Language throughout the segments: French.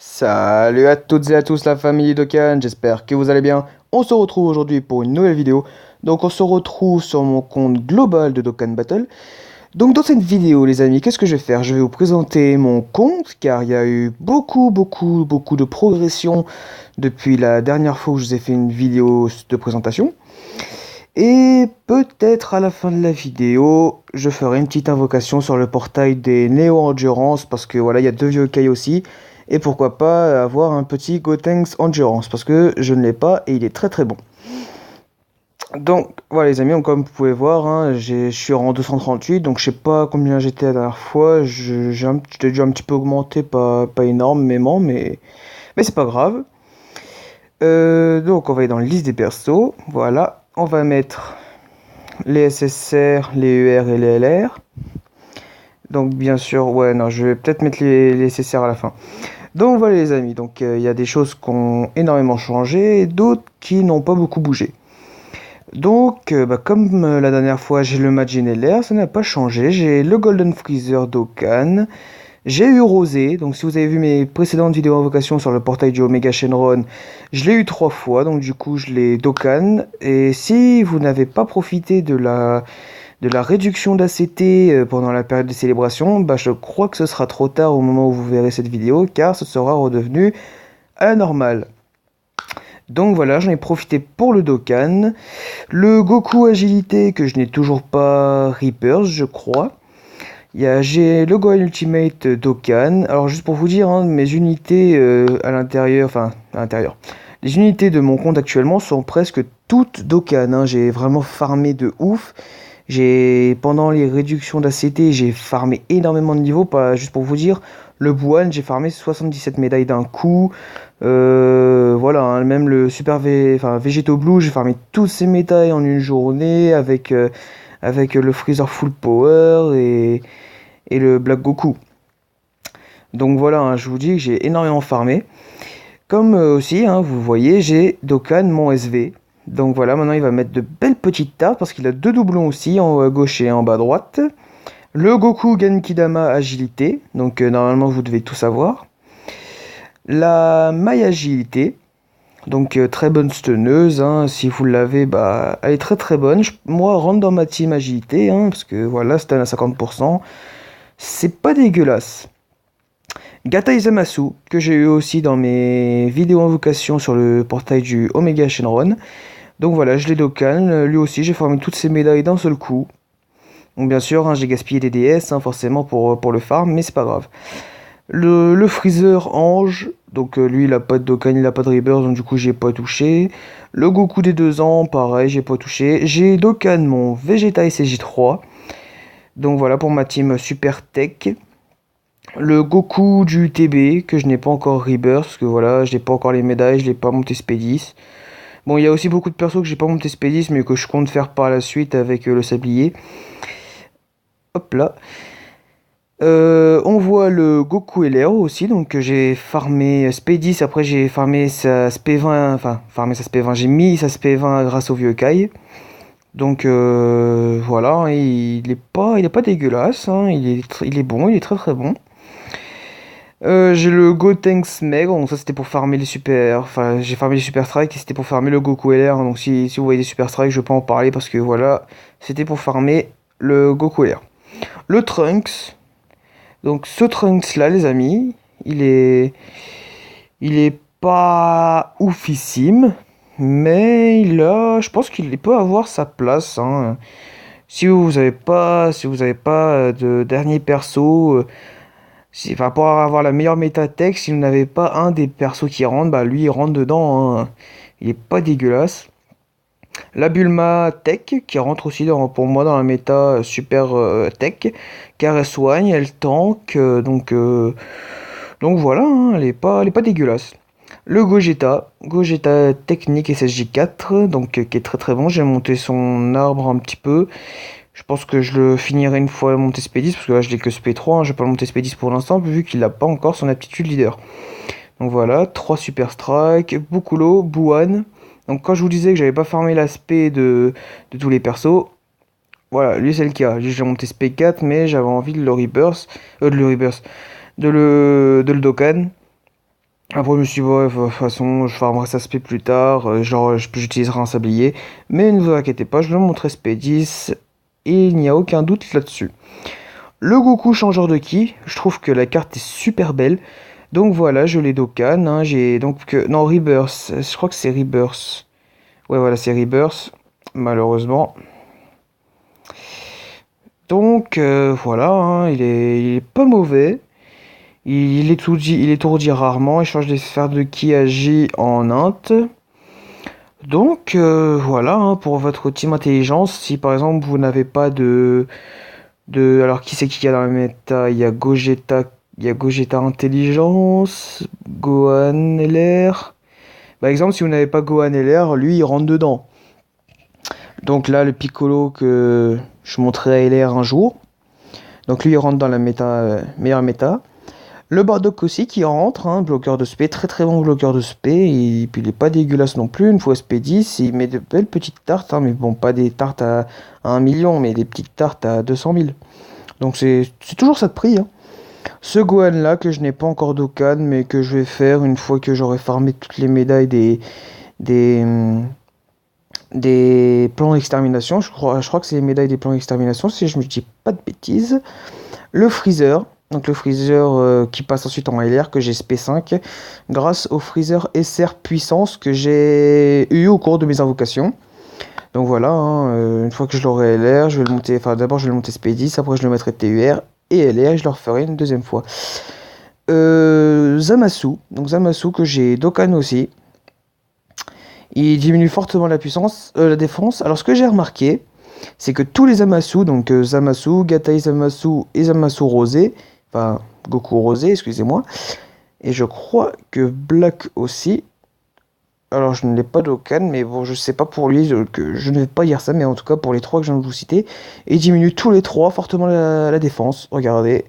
Salut à toutes et à tous la famille Dokkan, j'espère que vous allez bien. On se retrouve aujourd'hui pour une nouvelle vidéo. Donc on se retrouve sur mon compte global de Dokkan Battle. Donc dans cette vidéo les amis, qu'est-ce que je vais faire? Je vais vous présenter mon compte car il y a eu beaucoup de progression depuis la dernière fois où je vous ai fait une vidéo de présentation. Et peut-être à la fin de la vidéo, je ferai une petite invocation sur le portail des Neo Endurance parce que voilà, il y a deux vieux Kai aussi. Et pourquoi pas avoir un petit Gotenks Endurance parce que je ne l'ai pas et il est très bon. Donc voilà les amis, donc, comme vous pouvez voir, hein, je suis en 238, donc je sais pas combien j'étais la dernière fois. J'ai dû un petit peu augmenter, pas énormément, mais c'est pas grave. Donc on va aller dans la liste des persos, voilà. On va mettre les SSR, les ER et les LR. Donc bien sûr, ouais, non, je vais peut-être mettre les SSR à la fin. Donc voilà les amis, donc il y a des choses qui ont énormément changé et d'autres qui n'ont pas beaucoup bougé. Donc comme la dernière fois j'ai le Majin LR, ça n'a pas changé. J'ai le Golden Freezer Dokkan. J'ai eu Rosé, donc si vous avez vu mes précédentes vidéos invocation sur le portail du Omega Shenron, je l'ai eu 3 fois, donc du coup je l'ai Dokkan. Et si vous n'avez pas profité de la réduction d'ACT pendant la période de célébration, bah je crois que ce sera trop tard au moment où vous verrez cette vidéo, car ce sera redevenu à la normale. Donc voilà, j'en ai profité pour le Dokkan. Le Goku Agilité que je n'ai toujours pas Reapers, je crois. J'ai le Gohan Ultimate Dokkan. Alors juste pour vous dire, hein, mes unités à l'intérieur, les unités de mon compte actuellement sont presque toutes Dokkan. Hein. J'ai vraiment farmé de ouf. Pendant les réductions d'ACT, j'ai farmé énormément de niveaux. Juste pour vous dire, le Buan, j'ai farmé 77 médailles d'un coup. Voilà, hein, même le Vegeto Blue, j'ai farmé toutes ces médailles en une journée avec le Freezer Full Power et le Black Goku. Donc voilà, hein, je vous dis que j'ai énormément farmé. Comme aussi, hein, vous voyez, j'ai Dokkan mon SV. Donc voilà, maintenant il va mettre de belles petites tartes parce qu'il a deux doublons aussi, en haut à gauche et en bas à droite. Le Goku Genkidama Agilité, donc normalement vous devez tout savoir. La Mai Agilité, donc très bonne stunneuse, hein, si vous l'avez, bah elle est très bonne. Moi, rentre dans ma team Agilité, hein, parce que voilà, stun à 50%, c'est pas dégueulasse. Gata Izamasu, que j'ai eu aussi dans mes vidéos invocations sur le portail du Omega Shenron. Donc voilà, je l'ai Dokkan, lui aussi j'ai formé toutes ses médailles d'un seul coup. Donc bien sûr, hein, j'ai gaspillé des DS forcément pour le farm, mais c'est pas grave. Le Freezer Ange, donc lui il a pas de Dokkan, il a pas de Rebirth, donc du coup j'ai pas touché. Le Goku des 2 ans, pareil, j'ai pas touché. J'ai Dokkan mon Vegeta SJ3. Donc voilà pour ma team Super Tech. Le Goku du TB, que je n'ai pas encore Rebirth, parce que voilà, je n'ai pas encore les médailles, je n'ai pas monté SP10. Bon, il y a aussi beaucoup de persos que j'ai pas monté SP10, mais que je compte faire par la suite avec le sablier. Hop là. On voit le Goku LR aussi, donc que j'ai farmé SP10, après j'ai farmé sa SP20, j'ai mis sa SP20 grâce au vieux Kai. Donc voilà, il est pas dégueulasse, hein, il est bon, il est très bon. J'ai le Gotenks Meg, donc ça c'était pour farmer les super. Enfin, j'ai farmé les super strikes et c'était pour farmer le Goku LR. Donc si vous voyez des super strikes, je peux en parler parce que voilà, c'était pour farmer le Goku LR. Le Trunks, donc ce Trunks là, les amis, il est pas oufissime, mais je pense qu'il peut avoir sa place. Hein. Si vous avez pas de dernier perso. Enfin, pour avoir la meilleure méta tech, si vous n'avez pas un des persos qui rentre, bah lui il rentre dedans. Hein. Il est pas dégueulasse. La Bulma Tech qui rentre aussi pour moi dans la méta super tech, car elle soigne, elle tank, donc voilà, hein, elle est pas dégueulasse. Le Gogeta technique SSJ4, donc qui est très bon. J'ai monté son arbre un petit peu. Je pense que je le finirai une fois monté SP10, parce que là je l'ai que SP3, hein, je vais pas le monter SP10 pour l'instant, vu qu'il n'a pas encore son aptitude leader. Donc voilà, 3 Super Strike, Bukulo, Buan. Donc quand je vous disais que j'avais pas farmé l'aspect de tous les persos, voilà, lui c'est le cas. J'ai monté SP4, mais j'avais envie de le rebirth, de le Dokkan. Après, je me suis dit, ouais, de toute façon, je farmerai ça SP plus tard, genre, j'utiliserai un sablier. Mais ne vous inquiétez pas, je vais vous montrer SP10, et il n'y a aucun doute là-dessus. Le Goku changeur de ki, je trouve que la carte est super belle. Donc voilà, je l'ai Dokkan, hein, j'ai donc... non, Rebirth, je crois que c'est Rebirth. Ouais, voilà, c'est Rebirth, malheureusement. Donc, voilà, hein, il est pas mauvais. Il étourdit rarement, il change des sphères de ki à J en int. Donc voilà, hein, pour votre team intelligence, si par exemple vous n'avez pas alors qui c'est qu'il y a dans la méta? Il y a Gogeta Intelligence, Gohan LR. Par exemple, si vous n'avez pas Gohan LR, lui il rentre dedans. Donc là, le Piccolo que je montrerai à LR un jour. Donc lui il rentre dans la méta, meilleure méta. Le Bardock aussi qui rentre, hein, bloqueur de spé, très très bon bloqueur de spé, et puis il est pas dégueulasse non plus, une fois SP10, il met de belles petites tartes, hein, mais bon, pas des tartes à 1 million, mais des petites tartes à 200 000. Donc c'est toujours ça de prix. Hein. Ce Gohan là que je n'ai pas encore d'Okan, mais que je vais faire une fois que j'aurai farmé toutes les médailles des, hum, des plans d'extermination. Je crois que c'est les médailles des plans d'extermination, si je me dis pas de bêtises. Le Freezer. Donc le Freezer qui passe ensuite en LR que j'ai SP5 grâce au Freezer SR puissance que j'ai eu au cours de mes invocations. Donc voilà, hein, une fois que je l'aurai LR, je vais le monter, enfin d'abord je vais le monter SP10, après je le mettrai TUR et LR et je le referai une deuxième fois. Zamasu, donc Zamasu que j'ai Dokkan aussi. Il diminue fortement la puissance, la défense. Alors ce que j'ai remarqué, c'est que tous les Zamasu, donc Zamasu, Gatai Zamasu et Zamasu Rosé, enfin Goku Rosé, excusez-moi, et je crois que Black aussi. Alors je ne l'ai pas d'Okan, mais bon, je sais pas pour lui, que je ne vais pas dire ça, mais en tout cas pour les trois que je viens de vous citer, il diminue tous les trois fortement la défense. Regardez,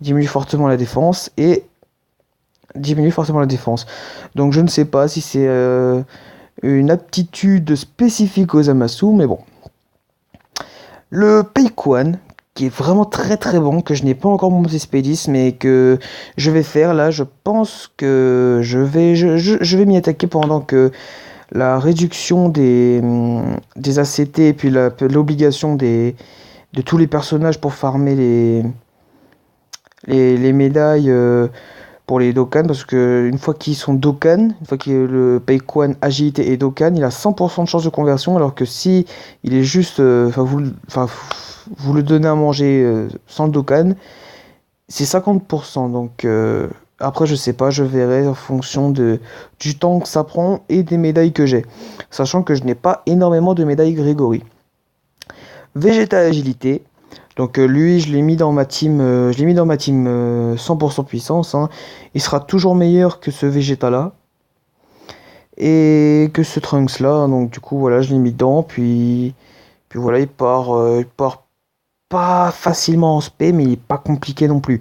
diminue fortement la défense et diminue fortement la défense. Donc je ne sais pas si c'est une aptitude spécifique aux Zamasu, mais bon. Le Peikwan, qui est vraiment très très bon, que je n'ai pas encore monté SP10, mais que je vais faire là, je pense que je vais m'y attaquer pendant que la réduction des ACT et puis l'obligation de tous les personnages pour farmer les médailles pour les Dokkan, parce que une fois qu'ils sont Dokkan, une fois que le Peikwan agilité est Dokkan, il a 100% de chance de conversion, alors que si il est juste, vous le donnez à manger sans le Dokkan, c'est 50%. Donc après, je sais pas, je verrai en fonction du temps que ça prend et des médailles que j'ai, sachant que je n'ai pas énormément de médailles Grégory. Vegeta agilité. Donc lui, je l'ai mis dans ma team, 100% puissance. Hein. Il sera toujours meilleur que ce Vegeta là et que ce Trunks là. Donc du coup voilà, je l'ai mis dedans. Puis voilà, il part pas facilement en spé, mais il est pas compliqué non plus.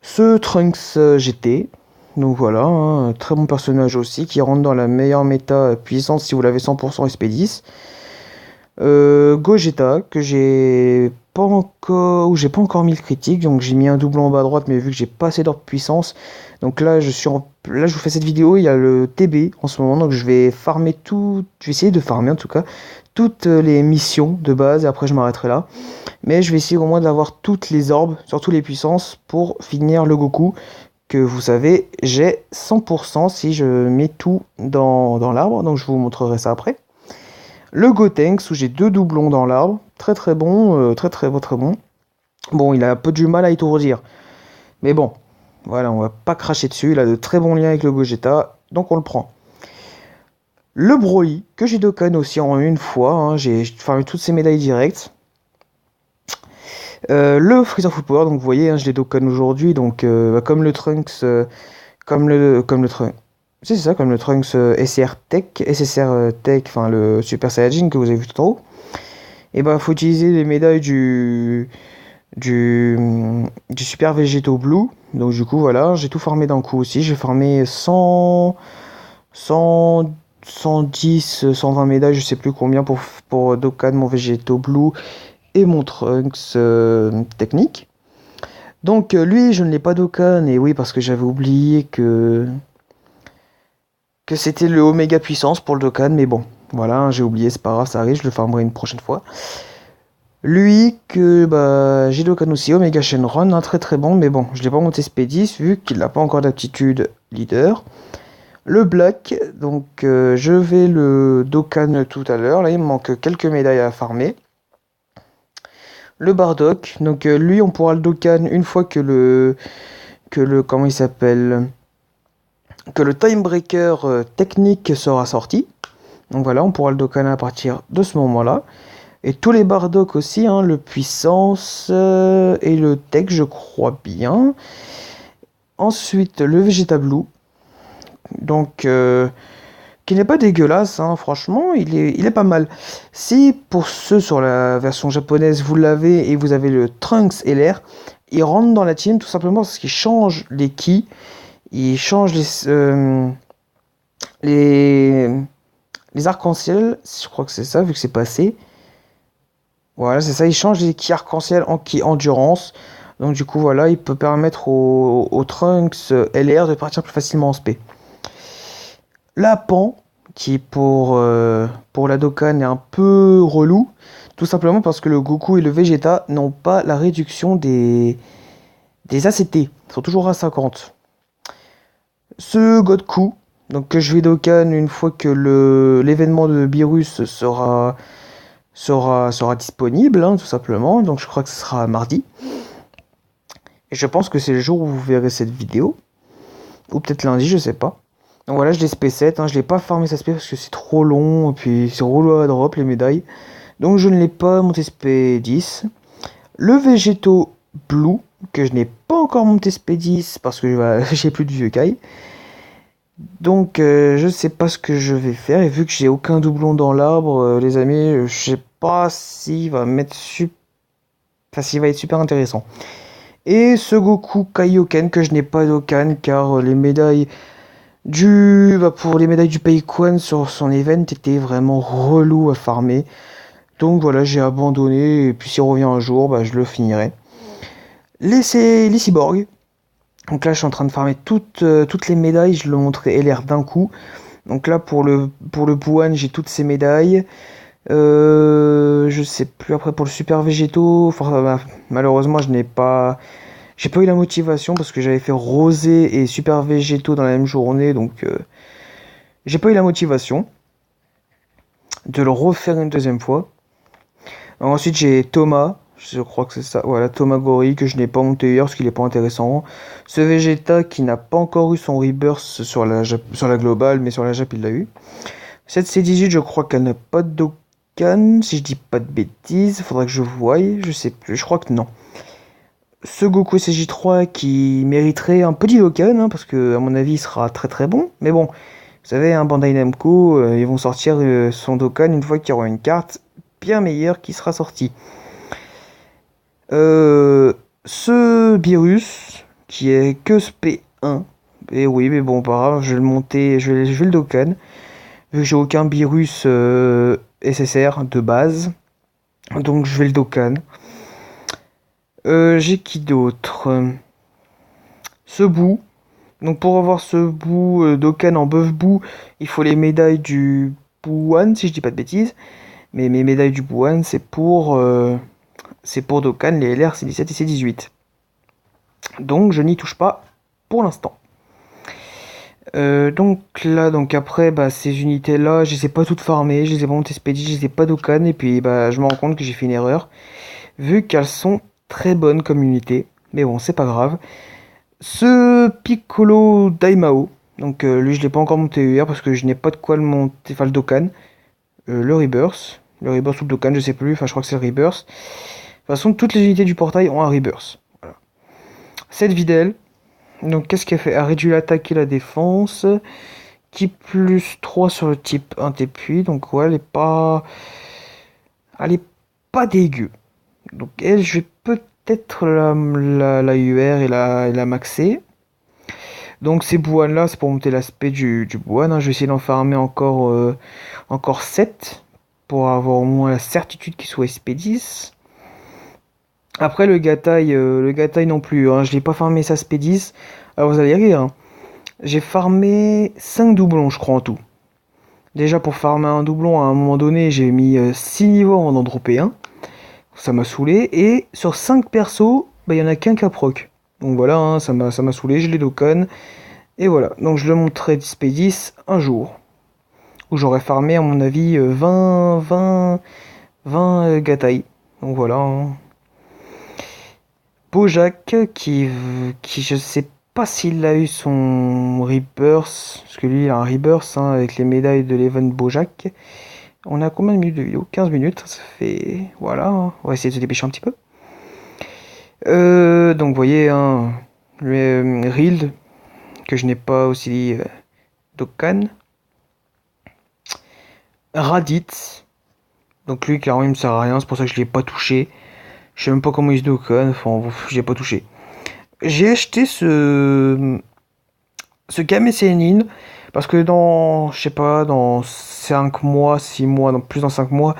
Ce Trunks GT. Donc voilà, hein, très bon personnage aussi qui rentre dans la meilleure méta puissance si vous l'avez 100% SP10. Gogeta que j'ai pas encore où j'ai pas encore mis le critique, donc j'ai mis un doublon en bas à droite, mais vu que j'ai pas assez d'ordre puissance, donc là je vous fais cette vidéo, il y a le TB en ce moment, donc je vais farmer je vais essayer de farmer en tout cas toutes les missions de base et après je m'arrêterai là, mais je vais essayer au moins d'avoir toutes les orbes, surtout les puissances pour finir le Goku que vous savez j'ai 100% si je mets tout dans l'arbre, donc je vous montrerai ça après. Le Gotenks où j'ai deux doublons dans l'arbre, très très bon, très très bon, très bon. Bon, il a un peu du mal à étourdir, mais bon, voilà, on va pas cracher dessus, il a de très bons liens avec le Gogeta, donc on le prend. Le Broly, que j'ai Dokkan aussi en une fois, hein, j'ai farmé toutes ces médailles directes. Le Freezer Full Power, donc vous voyez, hein, je l'ai Dokkan aujourd'hui, donc comme le Trunks, comme le Trunks. C'est ça, comme le Trunks SSR Tech, enfin le Super Saiyajin que vous avez vu tout en haut. Et bah, faut utiliser les médailles du Super Vegeto Blue. Donc, du coup, voilà, j'ai tout farmé d'un coup aussi. J'ai farmé 100, 110, 120 médailles, je sais plus combien pour Dokkan, mon Vegeto Blue et mon Trunks technique. Donc lui, je ne l'ai pas Dokkan, et oui, parce que j'avais oublié que c'était le Oméga puissance pour le Dokkan, mais bon, voilà, hein, j'ai oublié, c'est pas grave, ça arrive, je le farmerai une prochaine fois. Lui, que bah, j'ai Dokkan aussi, Omega Shenron, un très très bon, mais bon, je l'ai pas monté SP10 vu qu'il n'a pas encore d'aptitude leader. Le Black, donc je vais le Dokkan tout à l'heure, là il me manque quelques médailles à farmer. Le Bardock, donc lui on pourra le Dokkan une fois comment il s'appelle, que le Timebreaker technique sera sorti. Donc voilà, on pourra le Dokkan à partir de ce moment-là. Et tous les Bardock aussi, hein, le Puissance et le Tech, je crois bien. Ensuite, le Vegeta Blue. Donc, qui n'est pas dégueulasse, hein, franchement, il est pas mal. Si pour ceux sur la version japonaise, vous l'avez et vous avez le Trunks et l'air, il rentre dans la team tout simplement parce qu'il change les ki, il change les arcs-en-ciel, je crois que c'est ça, vu que c'est passé. Voilà, c'est ça, il change les ki arc-en-ciel en ki endurance. Donc du coup, voilà, il peut permettre aux Trunks LR de partir plus facilement en SP. La Pan, qui pour la Dokkan est un peu relou, tout simplement parce que le Goku et le Vegeta n'ont pas la réduction des ACT, ils sont toujours à 50. Ce Godku, donc que je vais Dokkan une fois que l'événement de Beerus sera disponible, hein, tout simplement, donc je crois que ce sera mardi. Et je pense que c'est le jour où vous verrez cette vidéo, ou peut-être lundi, je sais pas. Donc voilà, je l'ai SP7, hein, je l'ai pas farmé sa SP parce que c'est trop long, et puis c'est relou à drop les médailles. Donc je ne l'ai pas monté SP10. Le Végéto Blue, que je n'ai pas encore monté SP10 parce que j'ai plus de vieux Kai. Donc je sais pas ce que je vais faire, et vu que j'ai aucun doublon dans l'arbre, les amis, je sais pas s'il va mettre s'il va être super intéressant. Et ce Goku Kaioken que je n'ai pas d'Okan car les médailles pour les médailles du Peikwan sur son event étaient vraiment relou à farmer. Donc voilà, j'ai abandonné, et puis s'il revient un jour, bah, je le finirai. Les cyborgs. Donc là, je suis en train de farmer toutes les médailles, je le montrerai LR d'un coup. Donc là, pour le Buan, j'ai toutes ces médailles. Je sais plus après pour le Super Végétaux. Enfin, malheureusement, j'ai pas eu la motivation parce que j'avais fait Rosé et Super Végétaux dans la même journée, donc j'ai pas eu la motivation de le refaire une deuxième fois. Ensuite, j'ai Thomas, je crois que c'est ça, voilà, Thomas Gory, que je n'ai pas monté hier parce qu'il est pas intéressant. Ce Vegeta qui n'a pas encore eu son rebirth sur la globale, mais sur la Jap, il l'a eu. Cette C18, je crois qu'elle n'a pas de Dokkan, si je dis pas de bêtises, faudrait que je voie, je sais plus, je crois que non. Ce Goku SJ3 qui mériterait un petit Dokkan, hein, parce que à mon avis il sera très très bon. Mais bon, vous savez, hein, Bandai Namco, ils vont sortir son Dokkan une fois qu'il y aura une carte bien meilleure qui sera sortie. Ce Beerus qui est que SP1. Et oui, mais bon, pas grave, je vais le monter, je vais le Dokkan. Vu que j'ai aucun Beerus SSR de base. Donc je vais le Dokkan. J'ai qui d'autre? Ce bout. Donc pour avoir ce bout Dokkan en Buff Boo, il faut les médailles du Buan, si je dis pas de bêtises. Mais mes médailles du Buan, c'est pour Dokkan, les LR, C17 et C18. Donc je n'y touche pas pour l'instant. Donc là, après, bah, ces unités-là, je les ai pas toutes farmées, je les ai pas montées Speedy, je les ai pas Dokkan, et puis bah, je me rends compte que j'ai fait une erreur, vu qu'elles sont très bonnes comme unités. Mais bon, c'est pas grave. Ce Piccolo Daimao, donc lui je l'ai pas encore monté hier parce que je n'ai pas de quoi le monter, enfin le Dokkan. Le Rebirth ou le Dokkan, je sais plus, enfin je crois que c'est le Rebirth. De toute façon, toutes les unités du portail ont un Rebirth. Voilà. Cette Videl, donc qu'est-ce qu'elle fait? Elle réduit l'attaque et la défense. Qui plus 3 sur le type 1 TPI, donc ouais, elle est pas dégueu. Donc elle, je vais peut-être la UR et la maxer. Donc ces Buan là, c'est pour monter l'aspect du Buan, hein. Je vais essayer d'en farmer encore 7 pour avoir au moins la certitude qu'il soit SP10. Après le Gatai non plus, hein, je l'ai pas farmé sa Spédis. Alors vous allez rire, hein. J'ai farmé 5 doublons je crois en tout. Déjà pour farmer un doublon à un moment donné j'ai mis 6 niveaux avant d'en dropper un. Ça m'a saoulé. Et sur 5 persos, bah, il y en a qu'un qui a proc. Donc voilà, hein, ça m'a saoulé, je l'ai Dokkan. Et voilà, donc je le montrerai Spédis un jour. Où j'aurais farmé à mon avis 20 Gatai. Donc voilà, hein. Bojack qui je sais pas s'il a eu son Rebirth, parce que lui il a un Rebirth hein, avec les médailles de l'Event Bojack. On a combien de minutes de vidéo? 15 minutes, ça fait... Voilà, hein. On va essayer de se dépêcher un petit peu. Donc vous voyez, hein, le Rild, que je n'ai pas aussi Dokkan. Raditz, donc lui clairement il me sert à rien, c'est pour ça que je l'ai pas touché. Je sais même pas comment il se Dokkan, enfin je l'ai pas touché. J'ai acheté ce Kame Sennin parce que dans, je sais pas, dans 5 mois, 6 mois, non plus dans 5 mois,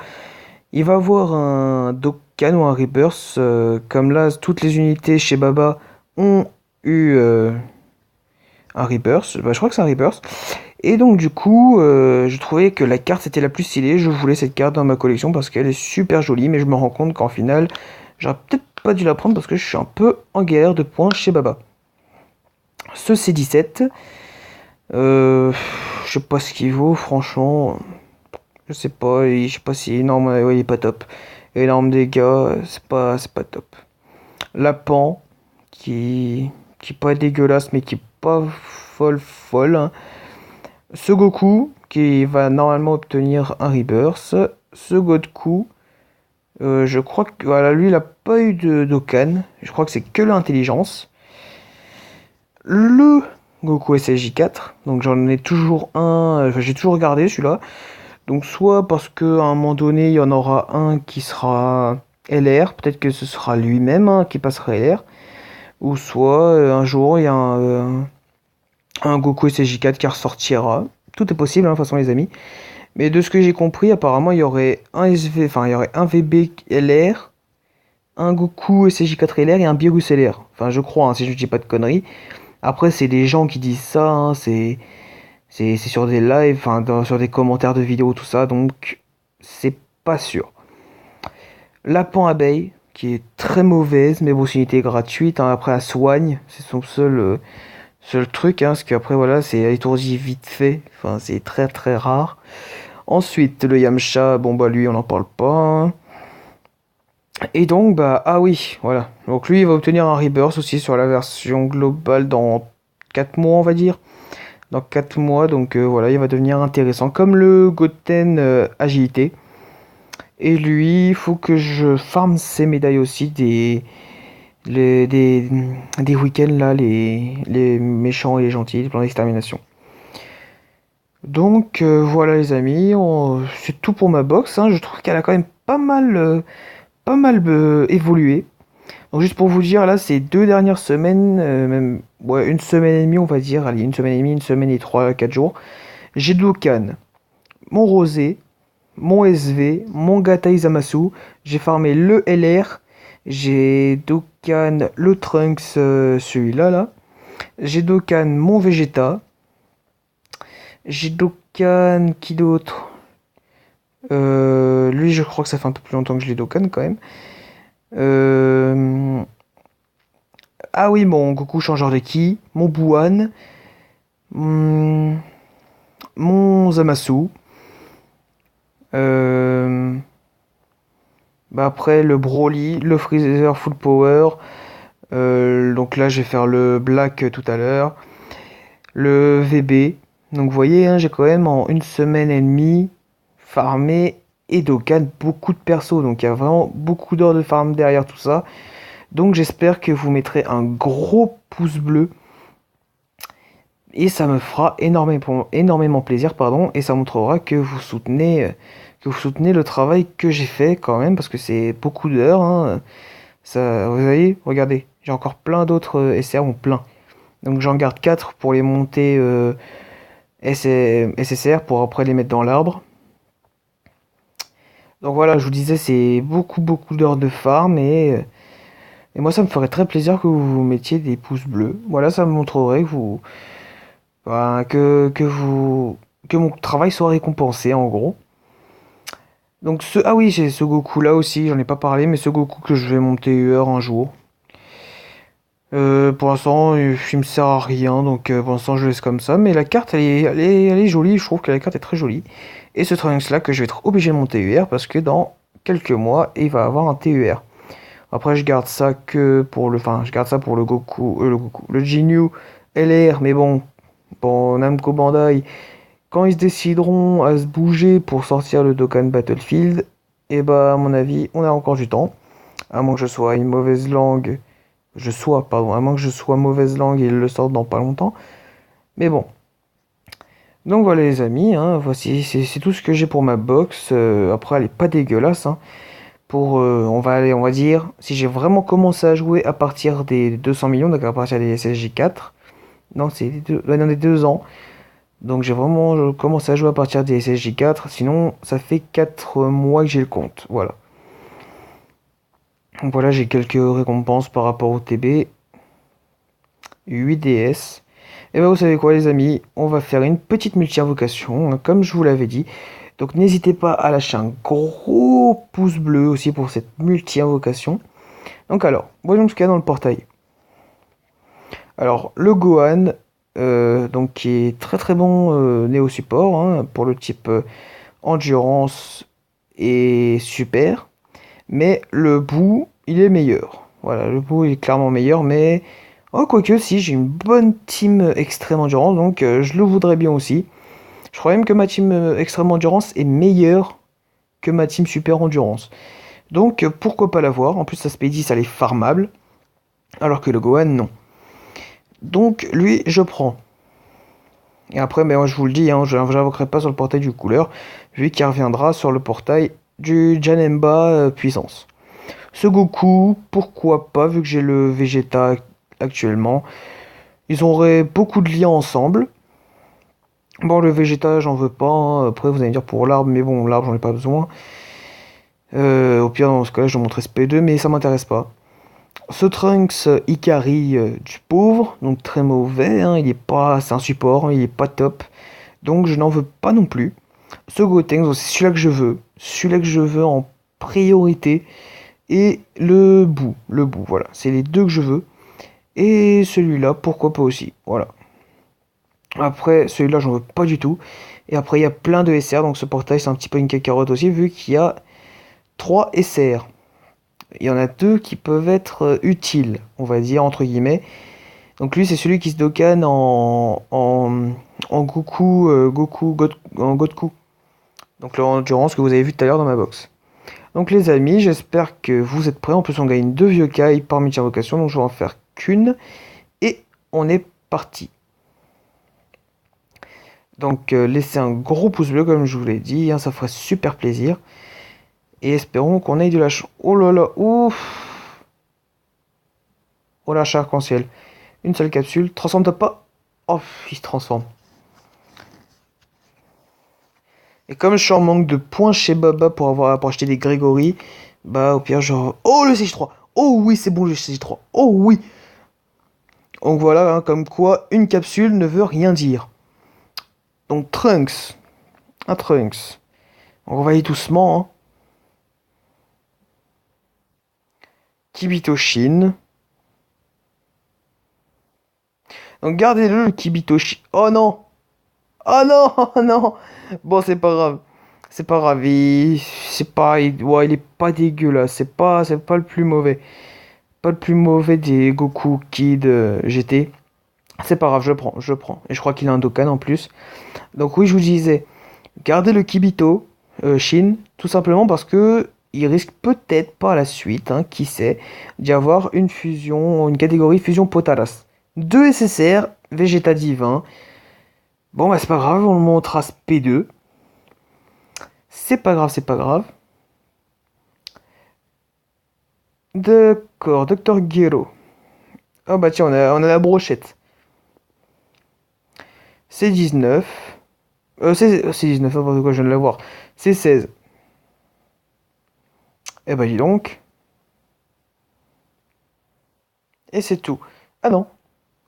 il va avoir un Dokkan ou un Rebirth. Comme là, toutes les unités chez Baba ont eu un Rebirth. Bah, je crois que c'est un Rebirth. Et donc du coup, je trouvais que la carte était la plus stylée. Je voulais cette carte dans ma collection parce qu'elle est super jolie. Mais je me rends compte qu'en final, j'aurais peut-être pas dû la prendre parce que je suis un peu en galère de points chez Baba. Ce C17, je sais pas ce qu'il vaut, franchement. Je sais pas, je sais pas si énorme, ouais, il est pas top. Énorme dégâts, c'est pas top. Lapan, qui est pas dégueulasse, mais qui est pas folle, hein. Ce Goku, qui va normalement obtenir un Rebirth. Ce Goku, je crois que, voilà, lui, il a pas eu de Dokkan. Je crois que c'est que l'intelligence. Le Goku SSJ4, donc j'en ai toujours un, j'ai toujours regardé celui-là. Donc soit parce qu'à un moment donné, il y en aura un qui sera LR, peut-être que ce sera lui-même hein, qui passera LR, ou soit un jour, il y a un Goku SSJ4 qui ressortira. Tout est possible, hein, de toute façon, les amis. Mais de ce que j'ai compris, apparemment, il y aurait un SV, enfin, il y aurait un VB LR, un Goku SSJ4 LR et un Beerus LR. Enfin, je crois, hein, si je ne dis pas de conneries. Après, c'est des gens qui disent ça, hein, c'est sur des lives, enfin, sur des commentaires de vidéos, tout ça, donc c'est pas sûr. Lapin abeille, qui est très mauvaise, mais bon, c'est une unité gratuite, hein, après, elle soigne, c'est son seul truc, hein, parce qu'après, voilà, c'est étourdi vite fait, enfin, c'est très très rare. Ensuite, le Yamcha, bon, bah, lui, on n'en parle pas, hein. Et donc, bah, ah oui, voilà. Donc, lui, il va obtenir un Rebirth aussi sur la version globale dans 4 mois, on va dire. Dans 4 mois, donc voilà, il va devenir intéressant. Comme le Goten Agilité. Et lui, il faut que je farme ses médailles aussi des week-ends là, les méchants et les gentils, les plans d'extermination. Donc voilà les amis, c'est tout pour ma box, hein. Je trouve qu'elle a quand même pas mal évolué. Donc juste pour vous dire, là, ces 2 dernières semaines, même ouais, une semaine et demie, on va dire, allez, une semaine et demie, une semaine et 3 4 jours, j'ai Dokkan, mon Rosé, mon SV, mon Gatai Zamasu, j'ai farmé le LR, j'ai Dokkan, le Trunks, celui-là, là, j'ai Dokkan, mon Vegeta, j'ai Dokkan, qui d'autre? Lui, je crois que ça fait un peu plus longtemps que je l'ai Dokkan, quand même. Euh, Ah oui, mon Goku changeur de ki, mon Buan, mon, mon Zamasu. euh, Bah après le Broly, le Freezer Full Power. Donc là je vais faire le Black tout à l'heure. Le VB. Donc vous voyez, hein, j'ai quand même en une semaine et demie farmé et Dokkan beaucoup de persos. Donc il y a vraiment beaucoup d'heures de farm derrière tout ça. Donc j'espère que vous mettrez un gros pouce bleu. Et ça me fera énormément plaisir, pardon, et ça montrera que vous soutenez le travail que j'ai fait quand même, parce que c'est beaucoup d'heures, hein. Ça, vous voyez, regardez, j'ai encore plein d'autres SR, bon plein. Donc j'en garde 4 pour les monter SSR pour après les mettre dans l'arbre. Donc voilà, je vous disais, c'est beaucoup d'heures de farm et Et moi, ça me ferait très plaisir que vous mettiez des pouces bleus. Voilà, ça me montrerait que vous, ben, que mon travail soit récompensé, en gros. Donc ah oui, j'ai ce Goku là aussi, j'en ai pas parlé, mais ce Goku que je vais monter un jour. Pour l'instant, il me sert à rien, donc pour l'instant je laisse comme ça. Mais la carte, elle est jolie, je trouve que la carte est très jolie. Et ce Trunks là que je vais être obligé de monter TUR parce que dans quelques mois, il va avoir un TUR. Après, je garde ça que pour le, enfin, je garde ça pour le Ginyu LR, mais bon, Namco Bandai, quand ils se décideront à se bouger pour sortir le Dokkan Battlefield, et bah à mon avis, on a encore du temps, à moins que je sois une mauvaise langue, à moins que je sois mauvaise langue et ils le sortent dans pas longtemps. Mais bon. Donc voilà les amis, hein, voici, c'est tout ce que j'ai pour ma box. Après, elle est pas dégueulasse, hein. On va dire, si j'ai vraiment commencé à jouer à partir des 200 millions, donc à partir des SSJ4, non, c'est dans des 2 ans. Donc j'ai vraiment commencé à jouer à partir des SSJ4, sinon ça fait 4 mois que j'ai le compte, voilà. Donc voilà, j'ai quelques récompenses par rapport au TB, 8DS. Et ben vous savez quoi les amis, on va faire une petite multi-invocation, hein, comme je vous l'avais dit. Donc n'hésitez pas à lâcher un gros pouce bleu aussi pour cette multi-invocation. Donc alors, voyons ce qu'il y a dans le portail. Alors, le Gohan, donc qui est très très bon Néo Support, hein, pour le type Endurance et Super. Mais le bout, il est meilleur. Voilà, le bout il est clairement meilleur, mais... Oh, quoique, si, j'ai une bonne team Extrême Endurance, donc je le voudrais bien aussi. Je crois même que ma team Extrême Endurance est meilleure que ma team Super Endurance. Donc, pourquoi pas l'avoir. En plus, sa speedy, ça est farmable. Alors que le Gohan, non. Donc, lui, je prends. Et après, ben, moi, je vous le dis, hein, je n'invoquerai pas sur le portail du couleur, vu qu'il reviendra sur le portail du Janemba puissance. Ce Goku, pourquoi pas, vu que j'ai le Vegeta actuellement. Ils auraient beaucoup de liens ensemble. Bon, le Vegeta, j'en veux pas, hein. Après, vous allez me dire pour l'arbre, mais bon, l'arbre, j'en ai pas besoin. Au pire, dans ce cas-là, je montre SP2, mais ça m'intéresse pas. Ce Trunks Ikari du pauvre, donc très mauvais, hein, il est pas, c'est un support, hein, il est pas top, donc je n'en veux pas non plus. Ce Gotenks, c'est celui-là que je veux en priorité, et le bout, voilà, c'est les deux que je veux. Et celui-là, pourquoi pas aussi, voilà. Après, celui-là, j'en veux pas du tout. Et après, il y a plein de SR, donc ce portail, c'est un petit peu une cacarotte aussi, vu qu'il y a 3 SR. Il y en a 2 qui peuvent être utiles, on va dire, entre guillemets. Donc lui, c'est celui qui se dokkan en Goku, en Godku. Donc l'endurance que vous avez vu tout à l'heure dans ma box. Donc les amis, j'espère que vous êtes prêts. En plus, on gagne 2 vieux Kai par multi-invocation, donc je vais en faire qu'une. Et on est parti. Donc laissez un gros pouce bleu comme je vous l'ai dit, hein, ça ferait super plaisir. Et espérons qu'on ait de la chance. Oh là là, ouf. Oh là, arc-en-ciel. Une seule capsule, transforme-toi pas. Oh, il se transforme. Et comme je suis en manque de points chez Baba pour acheter des Grégory, bah au pire genre... Oh le CJ3. Oh oui, c'est bon le CJ3. Oh oui. Donc voilà, hein, comme quoi une capsule ne veut rien dire. Donc Trunks. Un Trunks. On va y aller doucement, hein. Kibitoshin. Donc gardez-le, le Kibitoshi. Oh non! Oh non! Oh non! Bon, c'est pas grave. C'est pas grave. Ouais, il est pas dégueulasse. C'est pas le plus mauvais. Pas le plus mauvais des Goku Kid GT. C'est pas grave, je prends. Et je crois qu'il a un Dokkan en plus. Donc oui, je vous disais, gardez le Kibito Shin, tout simplement parce que il risque peut-être par la suite, hein, qui sait, d'y avoir une fusion, une catégorie fusion Potaras. 2 SSR, Vegeta Divin. Bon, bah c'est pas grave, on le montre à P2. C'est pas grave, c'est pas grave. D'accord, Docteur Gero. Ah bah tiens, on a la brochette. C'est 19. C'est 19, n'importe quoi, je viens de la voir. C'est 16. Eh bah dis donc. Et c'est tout. Ah non.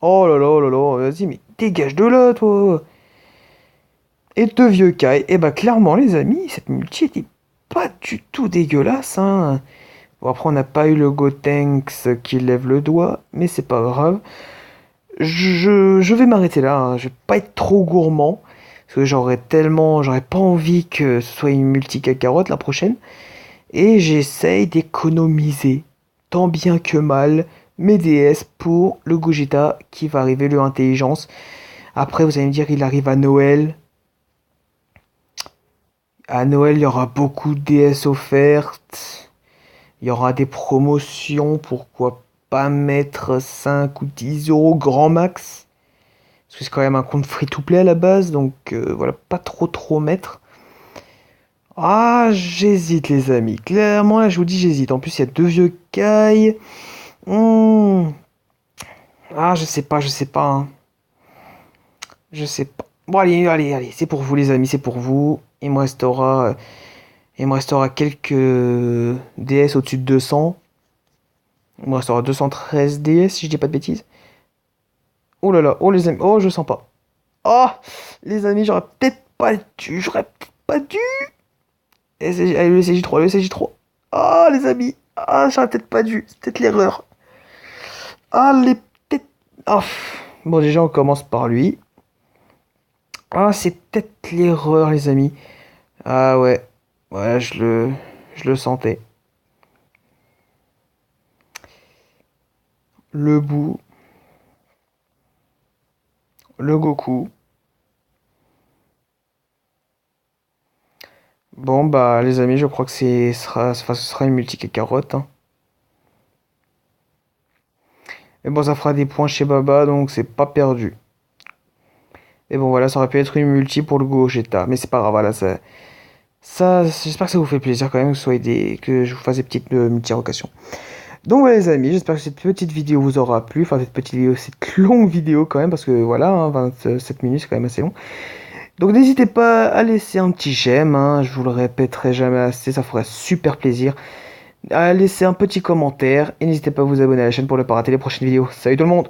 Oh là là, vas-y, mais dégage de là, toi. Et deux vieux Kai. Et bah clairement, les amis, cette multi était pas du tout dégueulasse, hein. Bon, après, on n'a pas eu le Gotenks qui lève le doigt, mais c'est pas grave. Je vais m'arrêter là, hein. Je vais pas être trop gourmand. Parce que j'aurais pas envie que ce soit une multi cacarotte la prochaine. Et j'essaye d'économiser, tant bien que mal, mes DS pour le Gogeta qui va arriver, le intelligence. Après, vous allez me dire, il arrive à Noël. À Noël, il y aura beaucoup de DS offertes. Il y aura des promotions, pourquoi pas mettre 5 ou 10 euros grand max. Parce que c'est quand même un compte free-to-play à la base, donc voilà, pas trop mettre. Ah, j'hésite les amis. Clairement, là, je vous dis, j'hésite. En plus, il y a deux vieux cailles. Hmm. Ah, je sais pas, hein. Je sais pas. Bon, allez, c'est pour vous les amis, c'est pour vous. Il me restera quelques DS au-dessus de 200. Il me restera 213 DS si je dis pas de bêtises. Oh là là, oh les amis, oh je sens pas. Oh les amis, j'aurais peut-être pas dû. Allez, le CJ3, le CJ3. Ah les amis, ah j'aurais peut-être pas dû, c'est peut-être l'erreur. Ah les peut-être. Ah. Bon déjà on commence par lui. Ah c'est peut-être l'erreur les amis. Ah ouais, ouais je le sentais. Le bout, le Goku. Bon bah les amis, je crois que ce sera une multi carotte, hein. Mais bon, ça fera des points chez Baba, donc c'est pas perdu. Et bon voilà, ça aurait pu être une multi pour le Gogeta, mais c'est pas grave, voilà, j'espère que ça vous fait plaisir quand même que je vous fasse des petites multi-rocations. Donc voilà les amis, j'espère que cette petite vidéo vous aura plu, enfin cette longue vidéo quand même, parce que voilà, hein, 27 minutes c'est quand même assez long. Donc n'hésitez pas à laisser un petit j'aime, hein, je vous le répéterai jamais assez, ça ferait super plaisir. À laisser un petit commentaire, et n'hésitez pas à vous abonner à la chaîne pour ne pas rater les prochaines vidéos. Salut tout le monde!